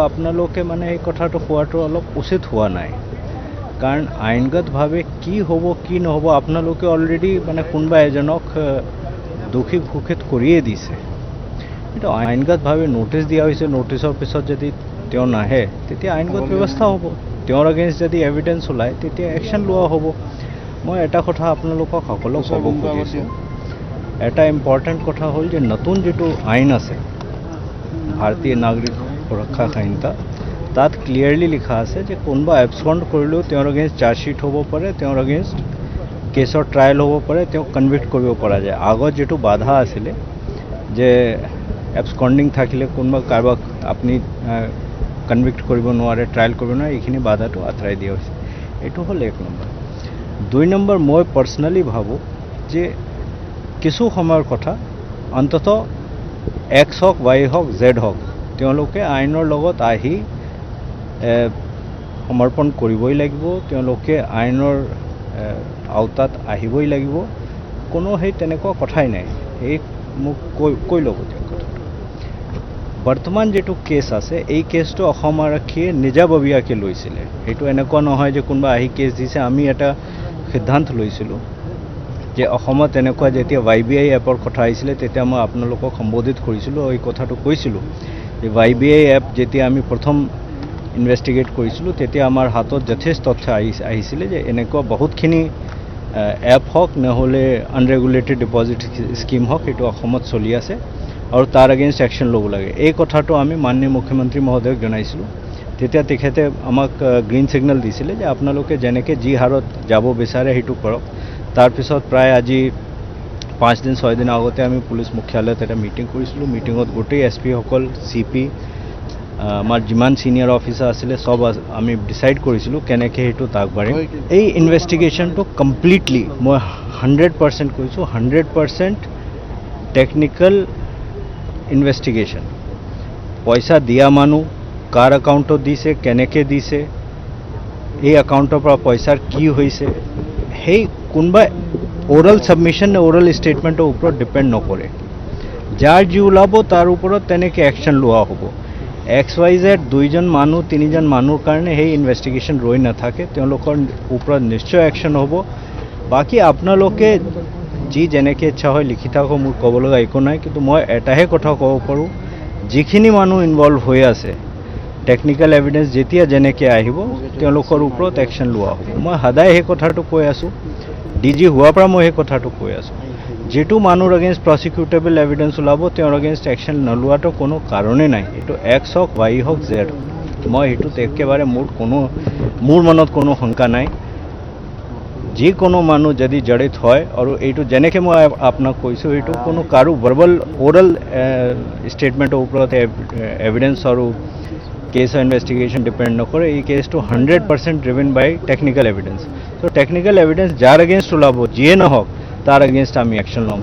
আপোনালোকে মানে এই কথাটো কোৱাটো অলপ উচিত হোৱা নাই, কাৰণ আইনগতভাৱে কি হ'ব কি নহ'ব আপোনালোকে অলৰেডি মানে কোনোবা এজনক দোষী ঘোষিত কৰিয়ে দিছে। কিন্তু আইনগতভাৱে নোটিছ দিয়া হৈছে, নোটিছৰ পিছত যদি তেওঁ নাহে তেতিয়া আইনগত ব্যৱস্থা হ'ব। তেওঁৰ এগেইনষ্ট যদি এভিডেঞ্চ ওলায় তেতিয়া একশ্যন লোৱা হ'ব। মই এটা কথা আপোনালোকক সকলোক ক'ব খুজিছোঁ, এটা ইম্পৰ্টেণ্ট কথা হ'ল যে নতুন যিটো আইন আছে ভাৰতীয় নাগৰিক সুৰক্ষা সংহিতা, তাত ক্লিয়াৰলি লিখা আছে যে কোনোবা এবস্কণ্ড কৰিলেও তেওঁৰ এগেইনষ্ট চাৰ্জশ্বিট হ'ব পাৰে, তেওঁৰ এগেইনষ্ট কেছৰ ট্ৰায়েল হ'ব পাৰে, তেওঁক কনভিক্ট কৰিব পৰা যায়। আগত যিটো বাধা আছিলে যে এবস্কণ্ডিং থাকিলে কোনোবা কাৰোবাক আপুনি কনভিক্ট কৰিব নোৱাৰে, ট্ৰায়েল কৰিব নোৱাৰে, এইখিনি বাধাটো আঁতৰাই দিয়া হৈছে। এইটো হ'ল 1 নম্বৰ। 2 নম্বৰ, মই পাৰ্চনেলি ভাবোঁ যে কিছু সময়ৰ কথা, অন্ততঃ X হওক, Y হওক, Z হওক, তেওঁলোকে আইনৰ লগত আহি সমৰ্পণ কৰিবই লাগিব, তেওঁলোকে আইনৰ আওতাত আহিবই লাগিব। কোনো তেনেকুৱা কথাই নাই, এই মোক কৈ ল'ব তেওঁ কথাটো। বৰ্তমান যিটো কেছ আছে, এই কেছটো অসম আৰক্ষীয়ে নিজাববীয়াকৈ লৈছিলে। সেইটো এনেকুৱা নহয় যে কোনোবা আহি কেছ দিছে। আমি এটা সিদ্ধান্ত লৈছিলোঁ যে অসমত এনেকুৱা যেতিয়া YBI এপৰ কথা আহিছিলে তেতিয়া মই আপোনালোকক সম্বোধিত কৰিছিলোঁ, এই কথাটো কৈছিলোঁ যে YBI এপ যেতিয়া আমি প্ৰথম ইনভেষ্টিগেট কৰিছিলোঁ তেতিয়া আমাৰ হাতত যথেষ্ট তথ্য আহিছিলে যে এনেকুৱা বহুতখিনি এপ হওক নহ'লে আনৰেগুলেটেড ডিপজিট স্কিম হওক, সেইটো অসমত চলি আছে আৰু তাৰ এগেইনষ্ট একশ্যন ল'ব লাগে। এই কথাটো আমি মাননীয় মুখ্যমন্ত্ৰী মহোদয়ক জনাইছিলোঁ। তেতিয়া তেখেতে আমাক গ্ৰীণ ছিগনেল দিছিলে যে আপোনালোকে যেনেকৈ যি হাৰত যাব বিচাৰে সেইটো কৰক। তাৰপিছত প্ৰায় আজি 5 দিন 6 দিন আগতে আমি পুলিচ মুখ্যালয়ত এটা মিটিং কৰিছিলোঁ। মিটিঙত গোটেই SP সকল, CP, আমাৰ যিমান ছিনিয়ৰ অফিচাৰ আছিলে চব আমি ডিচাইড কৰিছিলোঁ কেনেকৈ সেইটোত আগবাঢ়িম। এই ইনভেষ্টিগেশ্যনটো কমপ্লিটলি, মই 100% কৈছোঁ, 100% টেকনিকেল ইনভেষ্টিগেশ্যন। পইচা দিয়া মানুহ কাৰ একাউণ্টত দিছে, কেনেকৈ দিছে, এই একাউণ্টৰ পৰা পইচাৰ কি হৈছে, সেই কোনোবা ওৰেল ছাবমিশ্যন নে ওৰেল ষ্টেটমেণ্টৰ ওপৰত ডিপেণ্ড নকৰে। যাৰ যি ওলাব তাৰ ওপৰত তেনেকৈ একশ্যন লোৱা হ'ব। XYZ 2জন মানুহ 3জন মানুহৰ কাৰণে সেই ইনভেষ্টিগেশ্যন ৰৈ নাথাকে, তেওঁলোকৰ ওপৰত নিশ্চয় একশ্যন হ'ব। বাকী আপোনালোকে যি যেনেকৈ ইচ্ছা হয় লিখি থাকক, মোৰ ক'ব লগা একো নাই। কিন্তু মই এটাহে কথা ক'ব পাৰোঁ, যিখিনি মানুহ ইনভলভ হৈ আছে, টেকনিকেল এভিডেঞ্চ যেতিয়া যেনেকৈ আহিব তেওঁলোকৰ ওপৰত একশ্যন লোৱা হ'ব। মই সদায় সেই কথাটো কৈ আছোঁ, DG হোৱাৰ পৰা মই সেই কথাটো কৈ আছোঁ। যিটো মানুহৰ এগেইনষ্ট প্ৰচিকিউটেবল এভিডেঞ্চ ওলাব তেওঁৰ এগেইনষ্ট একশ্যন নলোৱাটো কোনো কাৰণেই নাই। এইটো X হওক, Y হওক, Z হওক, মই সেইটোত একেবাৰে মোৰ মনত কোনো শংকা নাই। যিকোনো মানুহ যদি জড়িত হয়, আৰু এইটো যেনেকৈ মই আপোনাক কৈছোঁ, এইটো কোনো কাৰো ভাৰ্বেল ওৰেল ষ্টেটমেণ্টৰ ওপৰত এভিডেঞ্চ আৰু কেছৰ ইনভেষ্টিগেশ্যন ডিপেণ্ড নকৰে। এই কেছটো 100% ড্ৰিভেন বাই টেকনিকেল এভিডেঞ্চ। ত' টেকনিকেল এভিডেঞ্চ যাৰ এগেইনষ্ট ওলাব, যিয়ে নহওক, তাৰ এগেইনষ্ট আমি একশ্যন ল'ম।